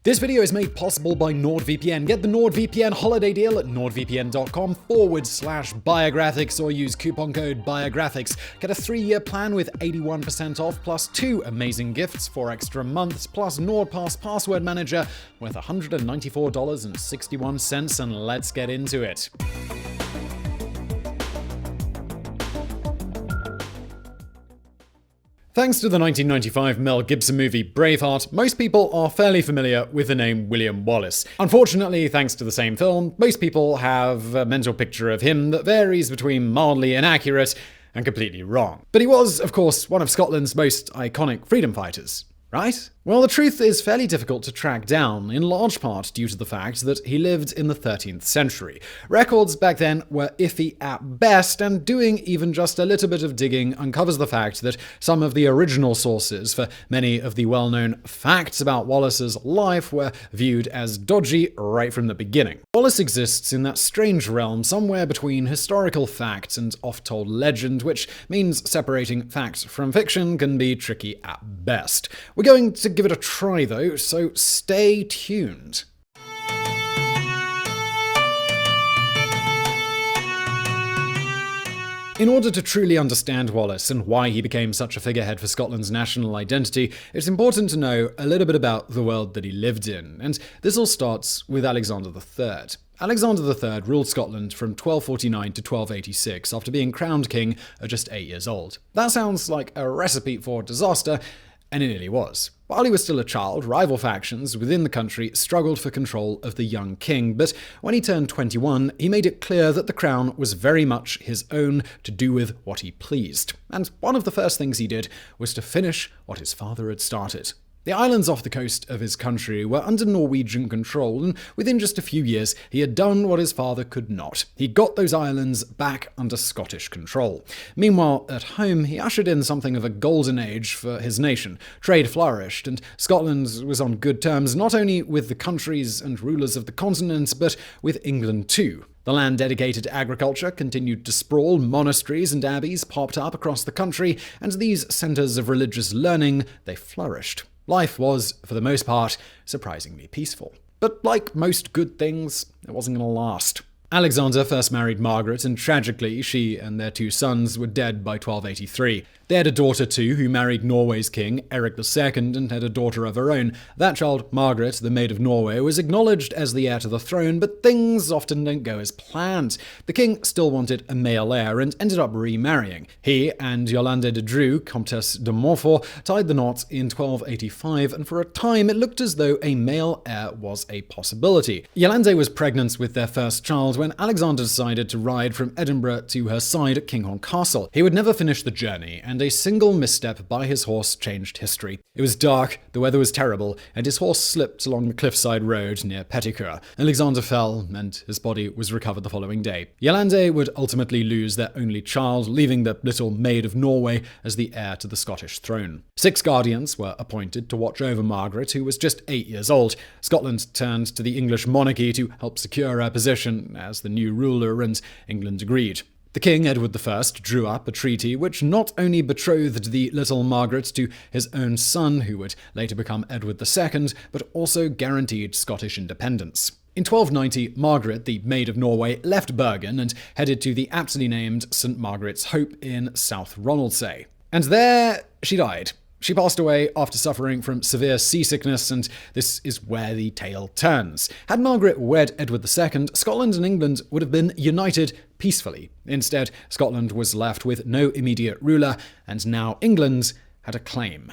This video is made possible by NordVPN. Get the NordVPN holiday deal at nordvpn.com/Biographics or use coupon code Biographics. Get a 3-year plan with 81% off plus 2 amazing gifts for extra months plus NordPass password manager worth $194.61, and let's get into it. Thanks to the 1995 Mel Gibson movie Braveheart, most people are fairly familiar with the name William Wallace. Unfortunately, thanks to the same film, most people have a mental picture of him that varies between mildly inaccurate and completely wrong. But he was, of course, one of Scotland's most iconic freedom fighters, right? Well, the truth is fairly difficult to track down, in large part due to the fact that he lived in the 13th century. Records back then were iffy at best, and doing even just a little bit of digging uncovers the fact that some of the original sources for many of the well-known facts about Wallace's life were viewed as dodgy right from the beginning. Wallace exists in that strange realm somewhere between historical fact and oft-told legend, which means separating fact from fiction can be tricky at best. We're going to give it a try though, so stay tuned. In order to truly understand Wallace and why he became such a figurehead for Scotland's national identity, it's important to know a little bit about the world that he lived in, and this all starts with Alexander III. Alexander III ruled Scotland from 1249 to 1286 after being crowned king at just 8 years old. That sounds like a recipe for disaster, and it nearly was. While he was still a child, rival factions within the country struggled for control of the young king, but when he turned 21, he made it clear that the crown was very much his own to do with what he pleased. And one of the first things he did was to finish what his father had started. The islands off the coast of his country were under Norwegian control, and within just a few years, he had done what his father could not. He got those islands back under Scottish control. Meanwhile, at home, he ushered in something of a golden age for his nation. Trade flourished, and Scotland was on good terms not only with the countries and rulers of the continent, but with England too. The land dedicated to agriculture continued to sprawl, monasteries and abbeys popped up across the country, and these centers of religious learning, they flourished. Life was, for the most part, surprisingly peaceful. But like most good things, it wasn't going to last. Alexander first married Margaret, and tragically, she and their 2 sons were dead by 1283. They had a daughter too, who married Norway's king, Eric II, and had a daughter of her own. That child, Margaret, the Maid of Norway, was acknowledged as the heir to the throne, but things often don't go as planned. The king still wanted a male heir and ended up remarrying. He and Yolande de Dreux, Comtesse de Montfort, tied the knot in 1285, and for a time it looked as though a male heir was a possibility. Yolande was pregnant with their first child when Alexander decided to ride from Edinburgh to her side at Kinghorn Castle. He would never finish the journey, and a single misstep by his horse changed history. It was dark, the weather was terrible, and his horse slipped along the cliffside road near Petticoat. Alexander fell, and his body was recovered the following day. Yolande would ultimately lose their only child, leaving the little Maid of Norway as the heir to the Scottish throne. 6 guardians were appointed to watch over Margaret, who was just 8 years old. Scotland turned to the English monarchy to help secure her position as the new ruler, and England agreed. The king, Edward I, drew up a treaty which not only betrothed the little Margaret to his own son, who would later become Edward II, but also guaranteed Scottish independence. In 1290, Margaret, the Maid of Norway, left Bergen and headed to the aptly named St. Margaret's Hope in South Ronaldsay. And there she died. She passed away after suffering from severe seasickness, and this is where the tale turns. Had Margaret wed Edward II, Scotland and England would have been united peacefully. Instead, Scotland was left with no immediate ruler, and now England had a claim.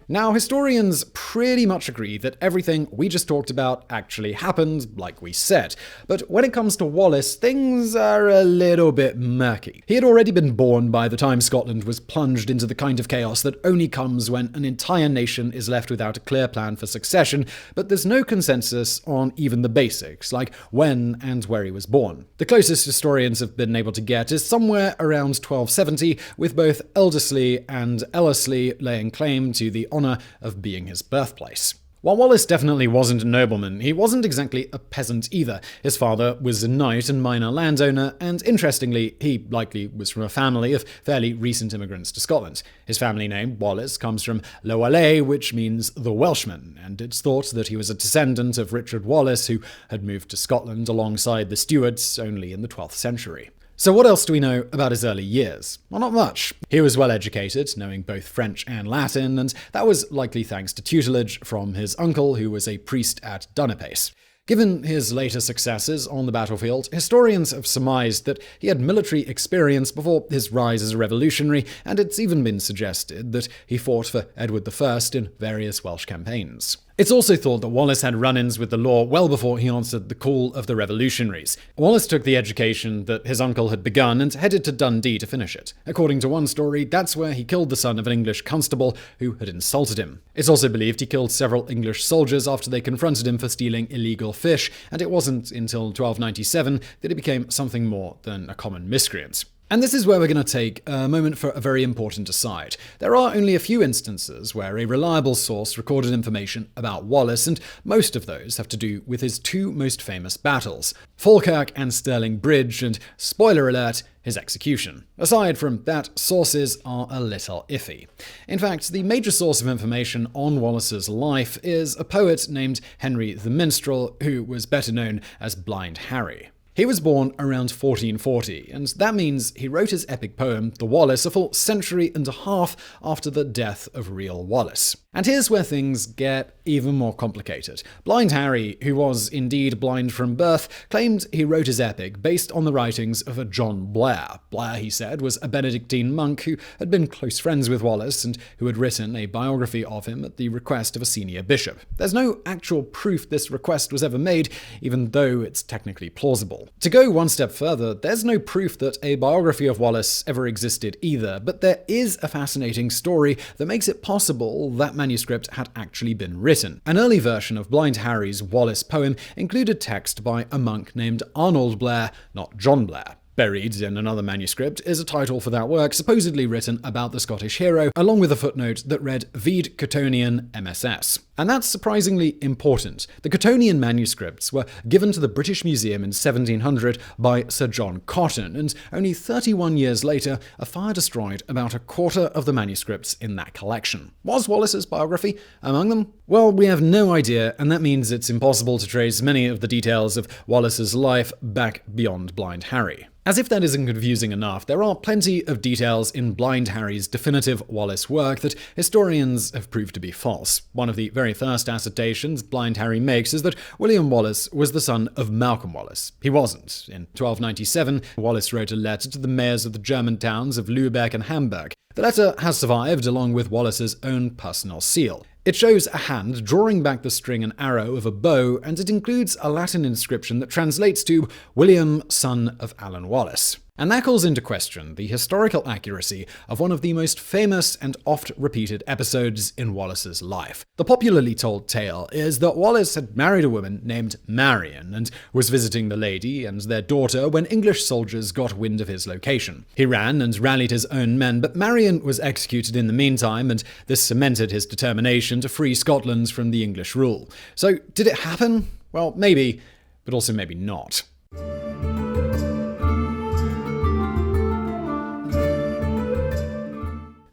Now, historians pretty much agree that everything we just talked about actually happened, like we said. But when it comes to Wallace, things are a little bit murky. He had already been born by the time Scotland was plunged into the kind of chaos that only comes when an entire nation is left without a clear plan for succession, but there's no consensus on even the basics, like when and where he was born. The closest historians have been able to get is somewhere around 1270, with both Elderslie and Ellerslie laying claim to the honour of being his birthplace. While Wallace definitely wasn't a nobleman, he wasn't exactly a peasant either. His father was a knight and minor landowner, and interestingly, he likely was from a family of fairly recent immigrants to Scotland. His family name, Wallace, comes from Le Wallais, which means the Welshman, and it's thought that he was a descendant of Richard Wallace, who had moved to Scotland alongside the Stuarts only in the 12th century. So what else do we know about his early years? Well, not much. He was well educated, knowing both French and Latin, and that was likely thanks to tutelage from his uncle, who was a priest at Dunipace. Given his later successes on the battlefield, historians have surmised that he had military experience before his rise as a revolutionary, and it's even been suggested that he fought for Edward I in various Welsh campaigns. It's also thought that Wallace had run-ins with the law well before he answered the call of the revolutionaries. Wallace took the education that his uncle had begun and headed to Dundee to finish it. According to one story, that's where he killed the son of an English constable who had insulted him. It's also believed he killed several English soldiers after they confronted him for stealing illegal fish, and it wasn't until 1297 that he became something more than a common miscreant. And this is where we're going to take a moment for a very important aside. There are only a few instances where a reliable source recorded information about Wallace, and most of those have to do with his two most famous battles, Falkirk and Stirling Bridge, and, spoiler alert, his execution. Aside from that, sources are a little iffy. In fact, the major source of information on Wallace's life is a poet named Henry the Minstrel, who was better known as Blind Harry. He was born around 1440, and that means he wrote his epic poem, The Wallace, a full century and a half after the death of real Wallace. And here's where things get even more complicated. Blind Harry, who was indeed blind from birth, claimed he wrote his epic based on the writings of a John Blair. Blair, he said, was a Benedictine monk who had been close friends with Wallace and who had written a biography of him at the request of a senior bishop. There's no actual proof this request was ever made, even though it's technically plausible. To go one step further, there's no proof that a biography of Wallace ever existed either, but there is a fascinating story that makes it possible that manuscript had actually been written. An early version of Blind Harry's Wallace poem included text by a monk named Arnold Blair, not John Blair. Buried in another manuscript is a title for that work supposedly written about the Scottish hero, along with a footnote that read Vide Cottonian MSS. And that's surprisingly important. The Cottonian manuscripts were given to the British Museum in 1700 by Sir John Cotton, and only 31 years later, a fire destroyed about a quarter of the manuscripts in that collection. Was Wallace's biography among them? Well, we have no idea, and that means it's impossible to trace many of the details of Wallace's life back beyond Blind Harry. As if that isn't confusing enough, there are plenty of details in Blind Harry's definitive Wallace work that historians have proved to be false. One of the very first assertions Blind Harry makes is that William Wallace was the son of Malcolm Wallace. He wasn't. In 1297, Wallace wrote a letter to the mayors of the German towns of Lübeck and Hamburg. The letter has survived along with Wallace's own personal seal. It shows a hand drawing back the string and arrow of a bow, and it includes a Latin inscription that translates to William, son of Alan Wallace. And that calls into question the historical accuracy of one of the most famous and oft-repeated episodes in Wallace's life. The popularly told tale is that Wallace had married a woman named Marian and was visiting the lady and their daughter when English soldiers got wind of his location. He ran and rallied his own men, but Marian was executed in the meantime, and this cemented his determination to free Scotland from the English rule. So, did it happen? Well, maybe, but also maybe not.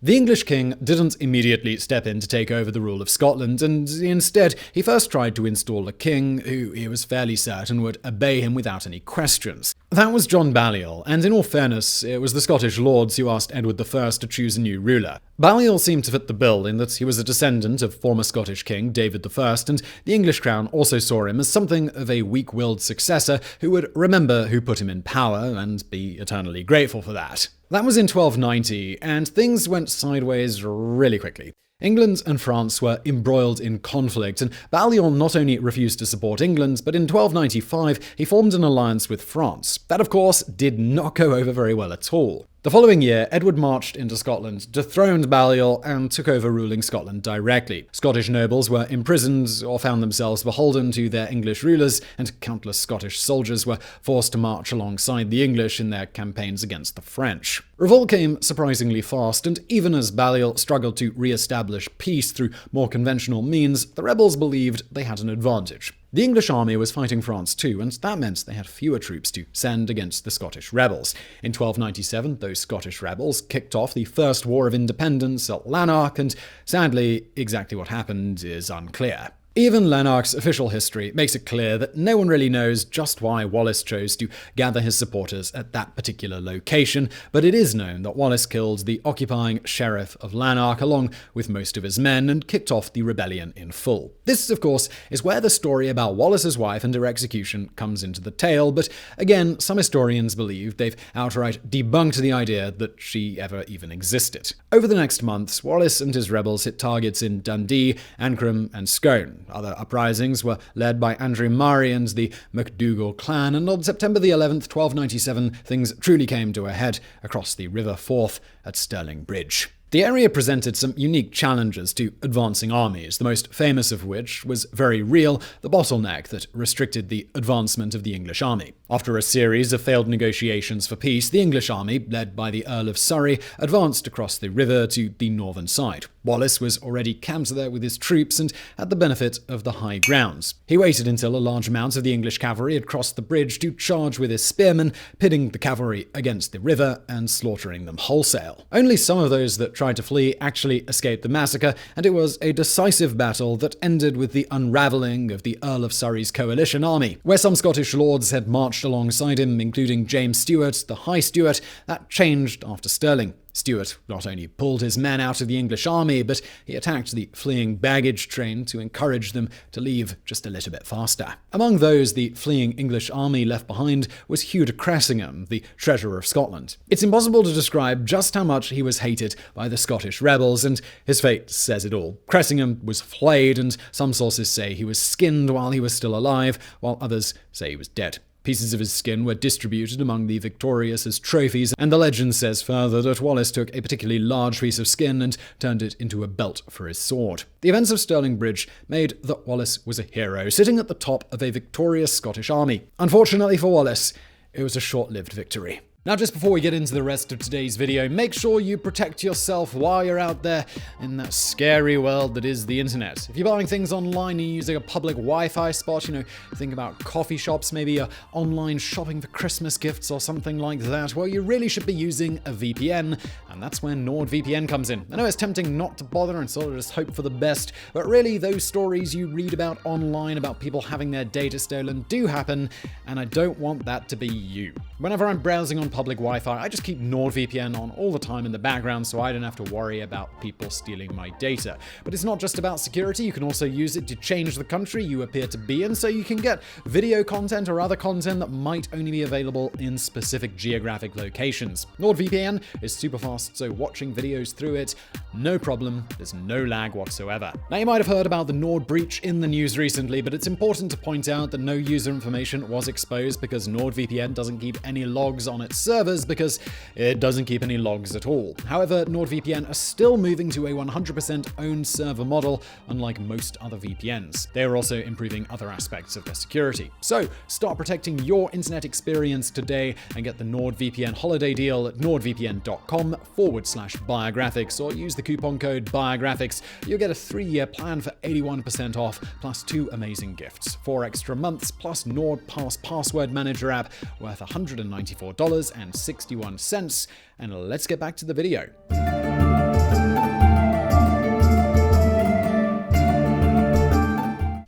The English king didn't immediately step in to take over the rule of Scotland, and instead he first tried to install a king who he was fairly certain would obey him without any questions. That was John Balliol, and in all fairness, it was the Scottish lords who asked Edward I to choose a new ruler. Balliol seemed to fit the bill in that he was a descendant of former Scottish king David I, and the English crown also saw him as something of a weak-willed successor who would remember who put him in power and be eternally grateful for that. That was in 1290, and things went sideways really quickly. England and France were embroiled in conflict, and Balliol not only refused to support England, but in 1295 he formed an alliance with France. That, of course, did not go over very well at all. The following year, Edward marched into Scotland, dethroned Balliol, and took over ruling Scotland directly. Scottish nobles were imprisoned or found themselves beholden to their English rulers, and countless Scottish soldiers were forced to march alongside the English in their campaigns against the French. Revolt came surprisingly fast, and even as Balliol struggled to re-establish peace through more conventional means, the rebels believed they had an advantage. The English army was fighting France too, and that meant they had fewer troops to send against the Scottish rebels. In 1297, those Scottish rebels kicked off the First War of Independence at Lanark, and sadly, exactly what happened is unclear. Even Lanark's official history makes it clear that no one really knows just why Wallace chose to gather his supporters at that particular location, but it is known that Wallace killed the occupying sheriff of Lanark along with most of his men and kicked off the rebellion in full. This, of course, is where the story about Wallace's wife and her execution comes into the tale, but again, some historians believe they've outright debunked the idea that she ever even existed. Over the next months, Wallace and his rebels hit targets in Dundee, Ancram, and Scone. Other uprisings were led by Andrew Murray and the MacDougall clan, and on September the 11th, 1297, things truly came to a head across the River Forth at Stirling Bridge. The area presented some unique challenges to advancing armies, the most famous of which was very real, the bottleneck that restricted the advancement of the English army. After a series of failed negotiations for peace, the English army, led by the Earl of Surrey, advanced across the river to the northern side. Wallace was already camped there with his troops and had the benefit of the high grounds. He waited until a large amount of the English cavalry had crossed the bridge to charge with his spearmen, pitting the cavalry against the river and slaughtering them wholesale. Only some of those that tried to flee actually escaped the massacre, and it was a decisive battle that ended with the unravelling of the Earl of Surrey's coalition army. Where some Scottish lords had marched alongside him, including James Stewart, the High Stewart, that changed after Stirling. Stewart not only pulled his men out of the English army, but he attacked the fleeing baggage train to encourage them to leave just a little bit faster. Among those the fleeing English army left behind was Hugh de Cressingham, the Treasurer of Scotland. It's impossible to describe just how much he was hated by the Scottish rebels, and his fate says it all. Cressingham was flayed, and some sources say he was skinned while he was still alive, while others say he was dead. Pieces of his skin were distributed among the victorious as trophies, and the legend says further that Wallace took a particularly large piece of skin and turned it into a belt for his sword. The events of Stirling Bridge made that Wallace was a hero, sitting at the top of a victorious Scottish army. Unfortunately for Wallace, it was a short-lived victory. Now, just before we get into the rest of today's video, make sure you protect yourself while you're out there in that scary world that is the internet. If you're buying things online and you're using a public Wi-Fi spot, think about coffee shops, maybe online shopping for Christmas gifts or something like that, well, you really should be using a VPN, and that's where NordVPN comes in. I know it's tempting not to bother and sort of just hope for the best, but really those stories you read about online about people having their data stolen do happen, and I don't want that to be you. Whenever I'm browsing on public Wi-Fi, I just keep NordVPN on all the time in the background so I don't have to worry about people stealing my data. But it's not just about security, you can also use it to change the country you appear to be in so you can get video content or other content that might only be available in specific geographic locations. NordVPN is super fast, so watching videos through it, no problem, there's no lag whatsoever. Now, you might have heard about the Nord breach in the news recently, but it's important to point out that no user information was exposed because NordVPN doesn't keep any logs on its servers because it doesn't keep any logs at all. However, NordVPN are still moving to a 100% owned server model, unlike most other VPNs. They are also improving other aspects of their security. So, start protecting your internet experience today and get the NordVPN holiday deal at nordvpn.com/biographics or use the coupon code biographics. You'll get a 3-year plan for 81% off, plus 2 amazing gifts. 4 extra months, plus NordPass Password Manager app worth $194.61. And let's get back to the video.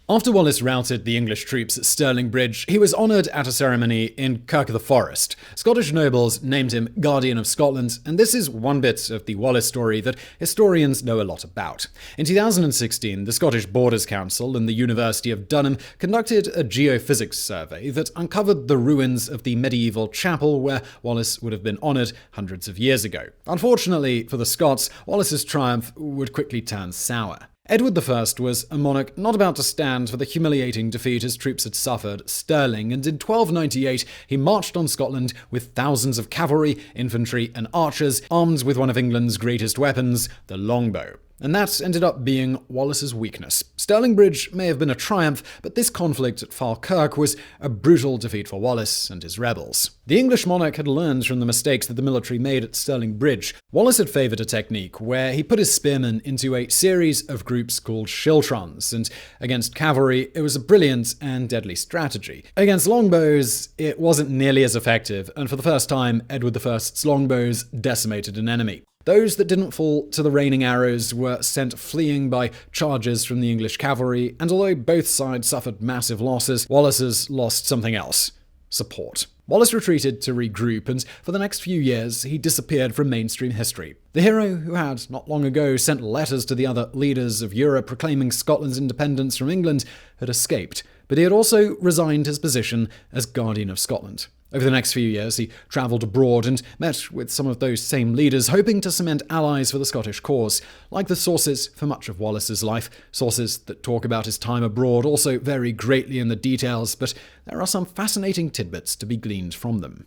After Wallace routed the English troops at Stirling Bridge, he was honoured at a ceremony in Kirk of the Forest. Scottish nobles named him Guardian of Scotland, and this is one bit of the Wallace story that historians know a lot about. In 2016, the Scottish Borders Council and the University of Durham conducted a geophysics survey that uncovered the ruins of the medieval chapel where Wallace would have been honoured hundreds of years ago. Unfortunately for the Scots, Wallace's triumph would quickly turn sour. Edward I was a monarch not about to stand for the humiliating defeat his troops had suffered at Stirling, and in 1298 he marched on Scotland with thousands of cavalry, infantry, and archers, armed with one of England's greatest weapons, the longbow. And that ended up being Wallace's weakness. Stirling Bridge may have been a triumph, but this conflict at Falkirk was a brutal defeat for Wallace and his rebels. The English monarch had learned from the mistakes that the military made at Stirling Bridge. Wallace had favoured a technique where he put his spearmen into a series of groups called schiltrons, and against cavalry, it was a brilliant and deadly strategy. Against longbows, it wasn't nearly as effective, and for the first time, Edward I's longbows decimated an enemy. Those that didn't fall to the raining arrows were sent fleeing by charges from the English cavalry, and although both sides suffered massive losses, Wallace's lost something else: support. Wallace retreated to regroup, and for the next few years, he disappeared from mainstream history. The hero who had, not long ago, sent letters to the other leaders of Europe proclaiming Scotland's independence from England had escaped, but he had also resigned his position as Guardian of Scotland. Over the next few years, he travelled abroad and met with some of those same leaders, hoping to cement allies for the Scottish cause. Like the sources for much of Wallace's life, sources that talk about his time abroad also vary greatly in the details, but there are some fascinating tidbits to be gleaned from them.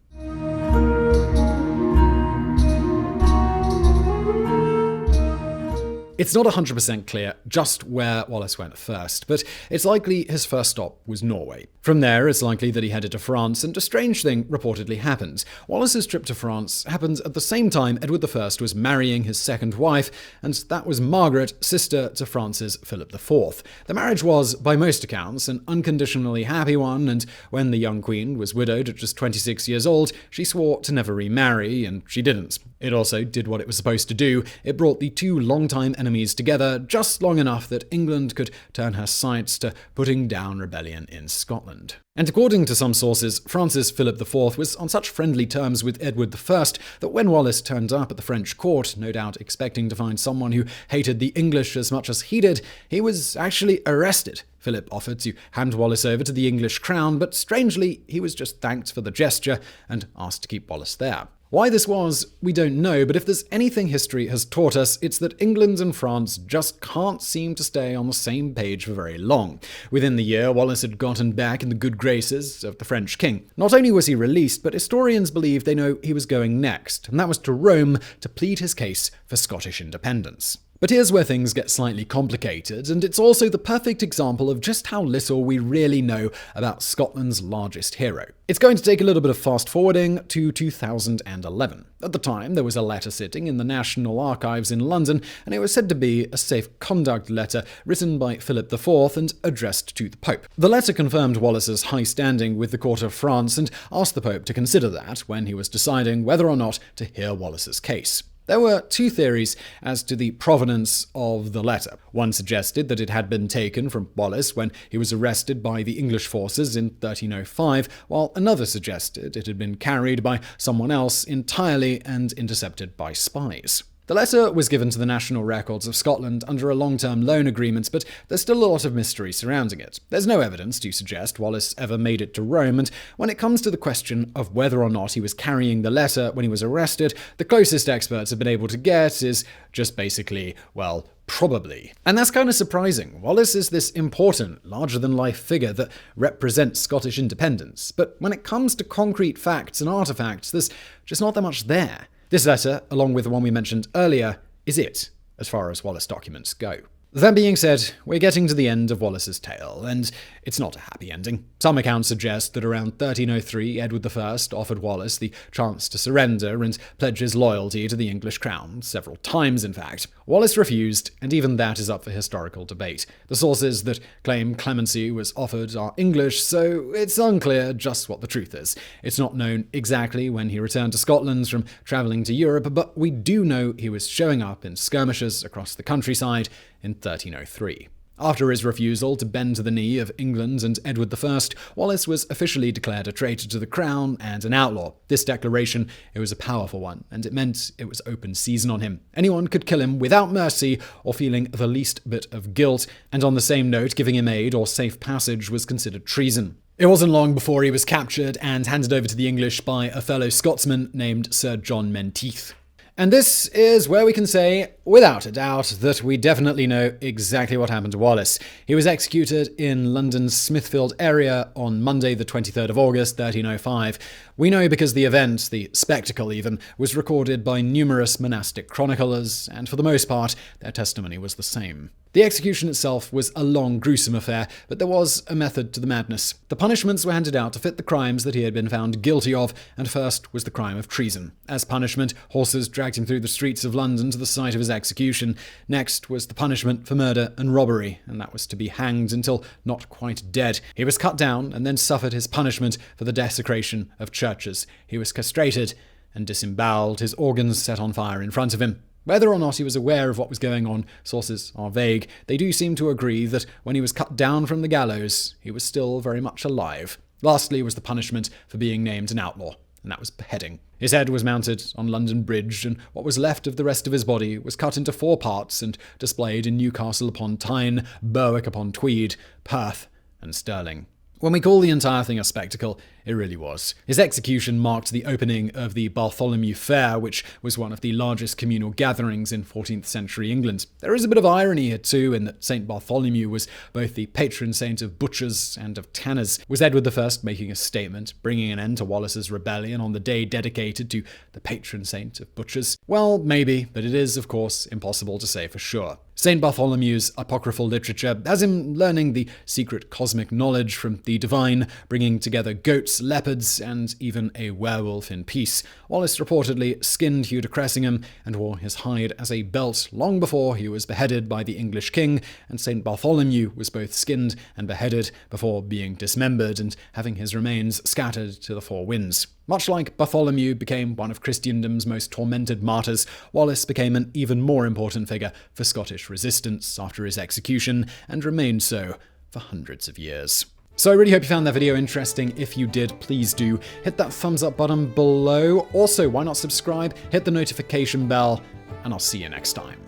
It's not 100% clear just where Wallace went first, but it's likely his first stop was Norway. From there, it's likely that he headed to France, and a strange thing reportedly happened. Wallace's trip to France happened at the same time Edward I was marrying his second wife, and that was Margaret, sister to France's Philip IV. The marriage was, by most accounts, an unconditionally happy one, and when the young queen was widowed at just 26 years old, she swore to never remarry, and she didn't. It also did what it was supposed to do. It brought the two longtime enemies together just long enough that England could turn her sights to putting down rebellion in Scotland. And according to some sources, France's Philip IV was on such friendly terms with Edward I that when Wallace turned up at the French court, no doubt expecting to find someone who hated the English as much as he did, he was actually arrested. Philip offered to hand Wallace over to the English crown, but strangely, he was just thanked for the gesture and asked to keep Wallace there. Why this was, we don't know, but if there's anything history has taught us, it's that England and France just can't seem to stay on the same page for very long. Within the year, Wallace had gotten back in the good graces of the French king. Not only was he released, but historians believe they know he was going next, and that was to Rome to plead his case for Scottish independence. But here's where things get slightly complicated, and it's also the perfect example of just how little we really know about Scotland's largest hero. It's going to take a little bit of fast-forwarding to 2011. At the time, there was a letter sitting in the National Archives in London, and it was said to be a safe conduct letter written by Philip IV and addressed to the Pope. The letter confirmed Wallace's high standing with the court of France and asked the Pope to consider that when he was deciding whether or not to hear Wallace's case. There were two theories as to the provenance of the letter. One suggested that it had been taken from Wallace when he was arrested by the English forces in 1305, while another suggested it had been carried by someone else entirely and intercepted by spies. The letter was given to the National Records of Scotland under a long-term loan agreement, but there's still a lot of mystery surrounding it. There's no evidence to suggest Wallace ever made it to Rome, and when it comes to the question of whether or not he was carrying the letter when he was arrested, the closest experts have been able to get is just basically, well, probably. And that's kind of surprising. Wallace is this important, larger-than-life figure that represents Scottish independence, but when it comes to concrete facts and artifacts, there's just not that much there. This letter, along with the one we mentioned earlier, is it, as far as Wallace documents go. That being said, we're getting to the end of Wallace's tale, and it's not a happy ending. Some accounts suggest that around 1303, Edward I offered Wallace the chance to surrender and pledge his loyalty to the English crown, several times in fact. Wallace refused, and even that is up for historical debate. The sources that claim clemency was offered are English, so it's unclear just what the truth is. It's not known exactly when he returned to Scotland from travelling to Europe, but we do know he was showing up in skirmishes across the countryside in 1303. After his refusal to bend to the knee of England and Edward I, Wallace was officially declared a traitor to the crown and an outlaw. This declaration, it was a powerful one, and it meant it was open season on him. Anyone could kill him without mercy or feeling the least bit of guilt, and on the same note, giving him aid or safe passage was considered treason. It wasn't long before he was captured and handed over to the English by a fellow Scotsman named Sir John Menteith. And this is where we can say, without a doubt, that we definitely know exactly what happened to Wallace. He was executed in London's Smithfield area on Monday, the 23rd of August, 1305. We know because the event, the spectacle even, was recorded by numerous monastic chroniclers, and for the most part, their testimony was the same. The execution itself was a long, gruesome affair, but there was a method to the madness. The punishments were handed out to fit the crimes that he had been found guilty of, and first was the crime of treason. As punishment, horses dragged him through the streets of London to the site of his execution. Next was the punishment for murder and robbery, and that was to be hanged until not quite dead. He was cut down and then suffered his punishment for the desecration of churches. He was castrated and disemboweled, his organs set on fire in front of him. Whether or not he was aware of what was going on, sources are vague. They do seem to agree that when he was cut down from the gallows, he was still very much alive. Lastly was the punishment for being named an outlaw, and that was beheading. His head was mounted on London Bridge, and what was left of the rest of his body was cut into 4 parts and displayed in Newcastle upon Tyne, Berwick upon Tweed, Perth, and Stirling. When we call the entire thing a spectacle, it really was. His execution marked the opening of the Bartholomew Fair, which was one of the largest communal gatherings in 14th century England. There is a bit of irony here too, in that St. Bartholomew was both the patron saint of butchers and of tanners. Was Edward I making a statement, bringing an end to Wallace's rebellion on the day dedicated to the patron saint of butchers? Well, maybe, but it is, of course, impossible to say for sure. St. Bartholomew's apocryphal literature has him learning the secret cosmic knowledge from the divine, bringing together goats, leopards, and even a werewolf in peace. Wallace reportedly skinned Hugh de Cressingham and wore his hide as a belt long before he was beheaded by the English king, and St. Bartholomew was both skinned and beheaded before being dismembered and having his remains scattered to the 4 winds. Much like Bartholomew became one of Christendom's most tormented martyrs, Wallace became an even more important figure for Scottish resistance after his execution, and remained so for hundreds of years. So I really hope you found that video interesting. If you did, please do hit that thumbs up button below. Also, why not subscribe, hit the notification bell, and I'll see you next time.